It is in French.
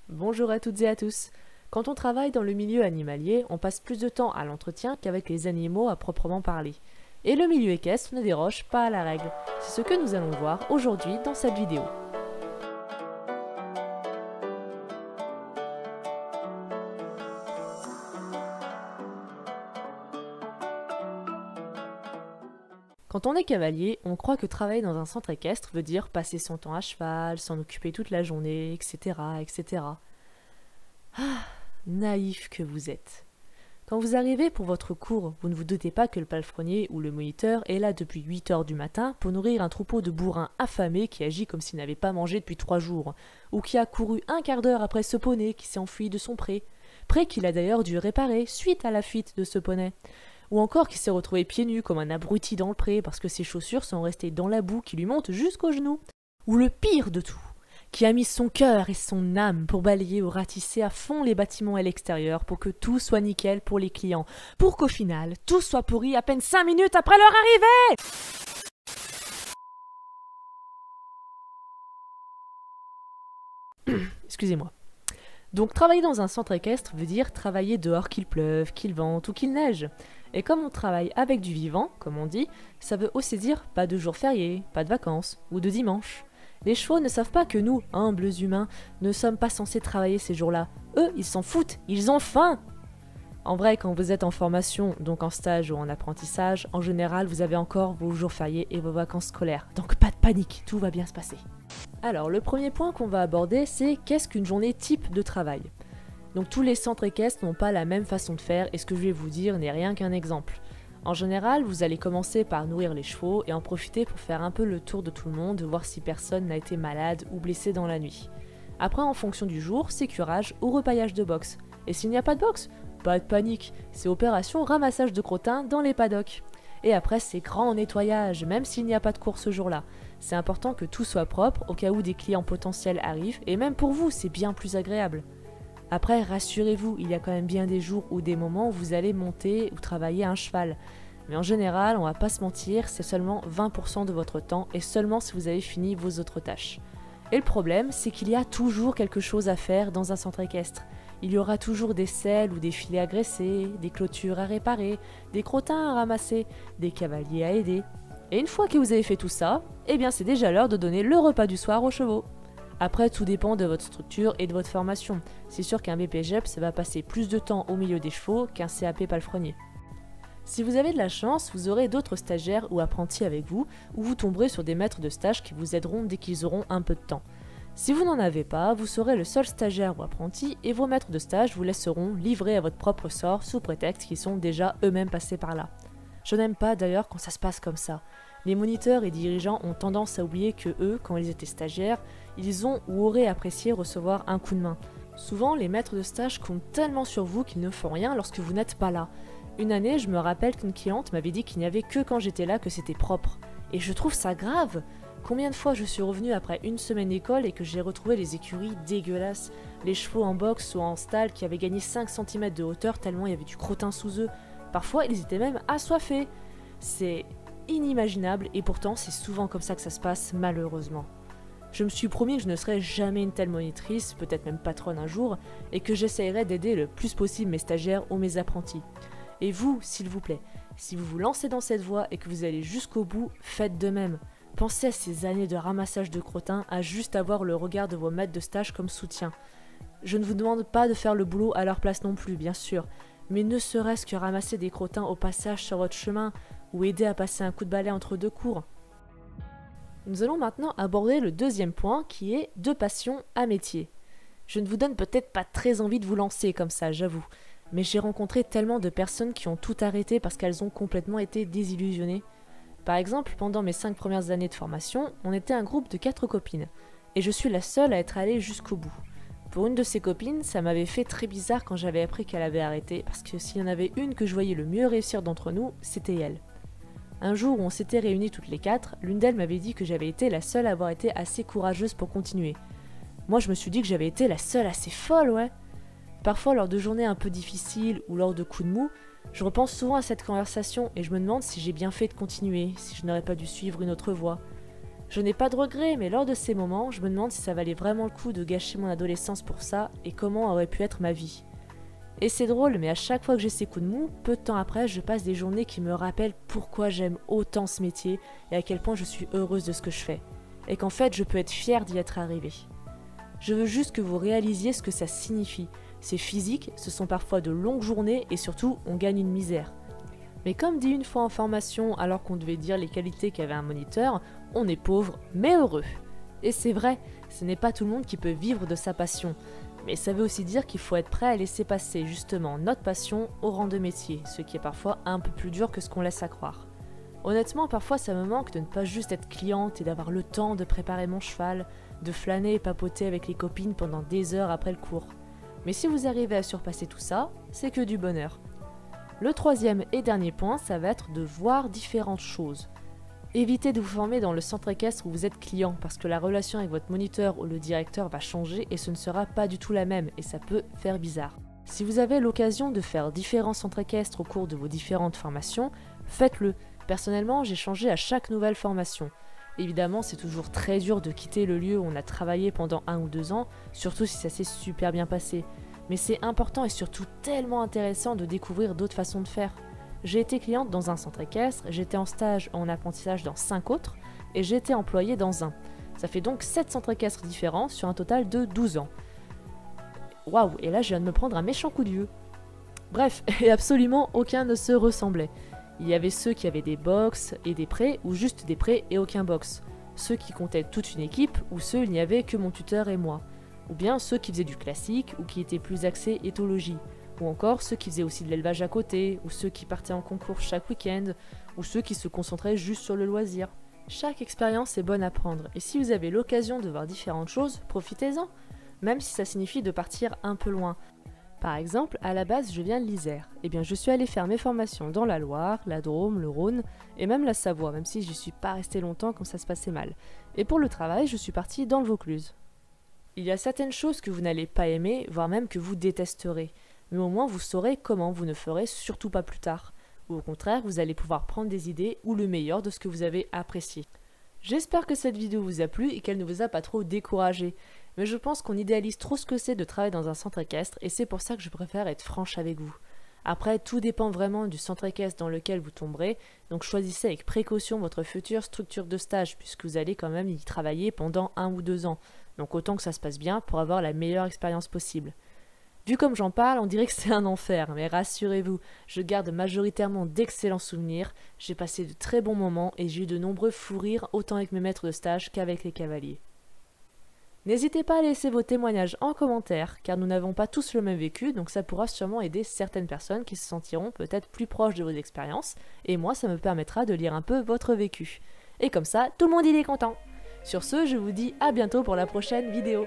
Bonjour à toutes et à tous. Quand on travaille dans le milieu animalier, on passe plus de temps à l'entretien qu'avec les animaux à proprement parler. Et le milieu équestre ne déroge pas à la règle. C'est ce que nous allons voir aujourd'hui dans cette vidéo. Quand on est cavalier, on croit que travailler dans un centre équestre veut dire passer son temps à cheval, s'en occuper toute la journée, etc., etc. Ah, naïf que vous êtes. Quand vous arrivez pour votre cours, vous ne vous doutez pas que le palefrenier ou le moniteur est là depuis 8 heures du matin pour nourrir un troupeau de bourrins affamés qui agit comme s'il n'avait pas mangé depuis 3 jours, ou qui a couru un quart d'heure après ce poney qui s'est enfui de son pré qu'il a d'ailleurs dû réparer suite à la fuite de ce poney. Ou encore qui s'est retrouvé pieds nus comme un abruti dans le pré parce que ses chaussures sont restées dans la boue qui lui monte jusqu'aux genoux. Ou le pire de tout, qui a mis son cœur et son âme pour balayer ou ratisser à fond les bâtiments et l'extérieur pour que tout soit nickel pour les clients, pour qu'au final, tout soit pourri à peine 5 minutes après leur arrivée. Excusez-moi. Donc travailler dans un centre équestre veut dire travailler dehors qu'il pleuve, qu'il vente ou qu'il neige. Et comme on travaille avec du vivant, comme on dit, ça veut aussi dire pas de jours fériés, pas de vacances ou de dimanche. Les chevaux ne savent pas que nous, humbles humains, ne sommes pas censés travailler ces jours-là. Eux, ils s'en foutent, ils ont faim. En vrai, quand vous êtes en formation, donc en stage ou en apprentissage, en général, vous avez encore vos jours fériés et vos vacances scolaires. Donc pas de panique, tout va bien se passer. Alors, le premier point qu'on va aborder, c'est qu'est-ce qu'une journée type de travail. Donc tous les centres équestres n'ont pas la même façon de faire et ce que je vais vous dire n'est rien qu'un exemple. En général, vous allez commencer par nourrir les chevaux et en profiter pour faire un peu le tour de tout le monde, voir si personne n'a été malade ou blessé dans la nuit. Après, en fonction du jour, c'est curage ou repaillage de box. Et s'il n'y a pas de box, pas de panique, c'est opération ramassage de crottins dans les paddocks. Et après, c'est grand nettoyage, même s'il n'y a pas de course ce jour-là. C'est important que tout soit propre au cas où des clients potentiels arrivent, et même pour vous, c'est bien plus agréable. Après, rassurez-vous, il y a quand même bien des jours ou des moments où vous allez monter ou travailler un cheval. Mais en général, on va pas se mentir, c'est seulement 20% de votre temps et seulement si vous avez fini vos autres tâches. Et le problème, c'est qu'il y a toujours quelque chose à faire dans un centre équestre. Il y aura toujours des selles ou des filets à graisser, des clôtures à réparer, des crottins à ramasser, des cavaliers à aider. Et une fois que vous avez fait tout ça, eh bien c'est déjà l'heure de donner le repas du soir aux chevaux. Après, tout dépend de votre structure et de votre formation. C'est sûr qu'un BPGEPS va passer plus de temps au milieu des chevaux qu'un CAP palefrenier. Si vous avez de la chance, vous aurez d'autres stagiaires ou apprentis avec vous, ou vous tomberez sur des maîtres de stage qui vous aideront dès qu'ils auront un peu de temps. Si vous n'en avez pas, vous serez le seul stagiaire ou apprenti et vos maîtres de stage vous laisseront livrer à votre propre sort sous prétexte qu'ils sont déjà eux-mêmes passés par là. Je n'aime pas d'ailleurs quand ça se passe comme ça. Les moniteurs et dirigeants ont tendance à oublier que eux, quand ils étaient stagiaires, ils ont ou auraient apprécié recevoir un coup de main. Souvent, les maîtres de stage comptent tellement sur vous qu'ils ne font rien lorsque vous n'êtes pas là. Une année, je me rappelle qu'une cliente m'avait dit qu'il n'y avait que quand j'étais là que c'était propre. Et je trouve ça grave. Combien de fois je suis revenue après une semaine d'école et que j'ai retrouvé les écuries dégueulasses, les chevaux en boxe ou en stall qui avaient gagné 5 cm de hauteur tellement il y avait du crottin sous eux. Parfois, ils étaient même assoiffés. C'est inimaginable et pourtant c'est souvent comme ça que ça se passe malheureusement. Je me suis promis que je ne serais jamais une telle monitrice, peut-être même patronne un jour, et que j'essayerais d'aider le plus possible mes stagiaires ou mes apprentis. Et vous, s'il vous plaît, si vous vous lancez dans cette voie et que vous allez jusqu'au bout, faites de même. Pensez à ces années de ramassage de crottins, à juste avoir le regard de vos maîtres de stage comme soutien. Je ne vous demande pas de faire le boulot à leur place non plus, bien sûr, mais ne serait-ce que ramasser des crottins au passage sur votre chemin, ou aider à passer un coup de balai entre deux cours. Nous allons maintenant aborder le deuxième point qui est de passion à métier. Je ne vous donne peut-être pas très envie de vous lancer comme ça, j'avoue, mais j'ai rencontré tellement de personnes qui ont tout arrêté parce qu'elles ont complètement été désillusionnées. Par exemple, pendant mes 5 premières années de formation, on était un groupe de 4 copines, et je suis la seule à être allée jusqu'au bout. Pour une de ces copines, ça m'avait fait très bizarre quand j'avais appris qu'elle avait arrêté, parce que s'il y en avait une que je voyais le mieux réussir d'entre nous, c'était elle. Un jour où on s'était réunis toutes les 4, l'une d'elles m'avait dit que j'avais été la seule à avoir été assez courageuse pour continuer. Moi je me suis dit que j'avais été la seule assez folle, ouais. Parfois lors de journées un peu difficiles ou lors de coups de mou, je repense souvent à cette conversation et je me demande si j'ai bien fait de continuer, si je n'aurais pas dû suivre une autre voie. Je n'ai pas de regrets, mais lors de ces moments, je me demande si ça valait vraiment le coup de gâcher mon adolescence pour ça et comment aurait pu être ma vie. Et c'est drôle, mais à chaque fois que j'ai ces coups de mou, peu de temps après, je passe des journées qui me rappellent pourquoi j'aime autant ce métier et à quel point je suis heureuse de ce que je fais. Et qu'en fait, je peux être fière d'y être arrivée. Je veux juste que vous réalisiez ce que ça signifie. C'est physique, ce sont parfois de longues journées et surtout, on gagne une misère. Mais comme dit une fois en formation, alors qu'on devait dire les qualités qu'avait un moniteur, on est pauvre mais heureux. Et c'est vrai, ce n'est pas tout le monde qui peut vivre de sa passion. Mais ça veut aussi dire qu'il faut être prêt à laisser passer justement notre passion au rang de métier, ce qui est parfois un peu plus dur que ce qu'on laisse à croire. Honnêtement, parfois ça me manque de ne pas juste être cliente et d'avoir le temps de préparer mon cheval, de flâner et papoter avec les copines pendant des heures après le cours. Mais si vous arrivez à surpasser tout ça, c'est que du bonheur. Le troisième et dernier point, ça va être de voir différentes choses. Évitez de vous former dans le centre équestre où vous êtes client, parce que la relation avec votre moniteur ou le directeur va changer et ce ne sera pas du tout la même, et ça peut faire bizarre. Si vous avez l'occasion de faire différents centres équestres au cours de vos différentes formations, faites-le. Personnellement, j'ai changé à chaque nouvelle formation. Évidemment, c'est toujours très dur de quitter le lieu où on a travaillé pendant 1 ou 2 ans, surtout si ça s'est super bien passé. Mais c'est important et surtout tellement intéressant de découvrir d'autres façons de faire. J'ai été cliente dans un centre équestre, j'étais en stage en apprentissage dans 5 autres, et j'ai été employée dans un. Ça fait donc 7 centres équestres différents sur un total de 12 ans. Waouh, et là je viens de me prendre un méchant coup de vieux. Bref, et absolument aucun ne se ressemblait. Il y avait ceux qui avaient des box et des prés, ou juste des prés et aucun box. Ceux qui comptaient toute une équipe, ou ceux où il n'y avait que mon tuteur et moi. Ou bien ceux qui faisaient du classique, ou qui étaient plus axés éthologie. Ou encore ceux qui faisaient aussi de l'élevage à côté, ou ceux qui partaient en concours chaque week-end, ou ceux qui se concentraient juste sur le loisir. Chaque expérience est bonne à prendre, et si vous avez l'occasion de voir différentes choses, profitez-en, même si ça signifie de partir un peu loin. Par exemple, à la base, je viens de l'Isère. Eh bien, je suis allée faire mes formations dans la Loire, la Drôme, le Rhône, et même la Savoie, même si j'y suis pas restée longtemps comme ça se passait mal. Et pour le travail, je suis partie dans le Vaucluse. Il y a certaines choses que vous n'allez pas aimer, voire même que vous détesterez. Mais au moins vous saurez comment vous ne ferez surtout pas plus tard. Ou au contraire, vous allez pouvoir prendre des idées ou le meilleur de ce que vous avez apprécié. J'espère que cette vidéo vous a plu et qu'elle ne vous a pas trop découragé. Mais je pense qu'on idéalise trop ce que c'est de travailler dans un centre équestre et c'est pour ça que je préfère être franche avec vous. Après, tout dépend vraiment du centre équestre dans lequel vous tomberez, donc choisissez avec précaution votre future structure de stage puisque vous allez quand même y travailler pendant 1 ou 2 ans. Donc autant que ça se passe bien pour avoir la meilleure expérience possible. Vu comme j'en parle, on dirait que c'est un enfer, mais rassurez-vous, je garde majoritairement d'excellents souvenirs, j'ai passé de très bons moments et j'ai eu de nombreux fous rires autant avec mes maîtres de stage qu'avec les cavaliers. N'hésitez pas à laisser vos témoignages en commentaire, car nous n'avons pas tous le même vécu, donc ça pourra sûrement aider certaines personnes qui se sentiront peut-être plus proches de vos expériences, et moi ça me permettra de lire un peu votre vécu. Et comme ça, tout le monde il est content. Sur ce, je vous dis à bientôt pour la prochaine vidéo.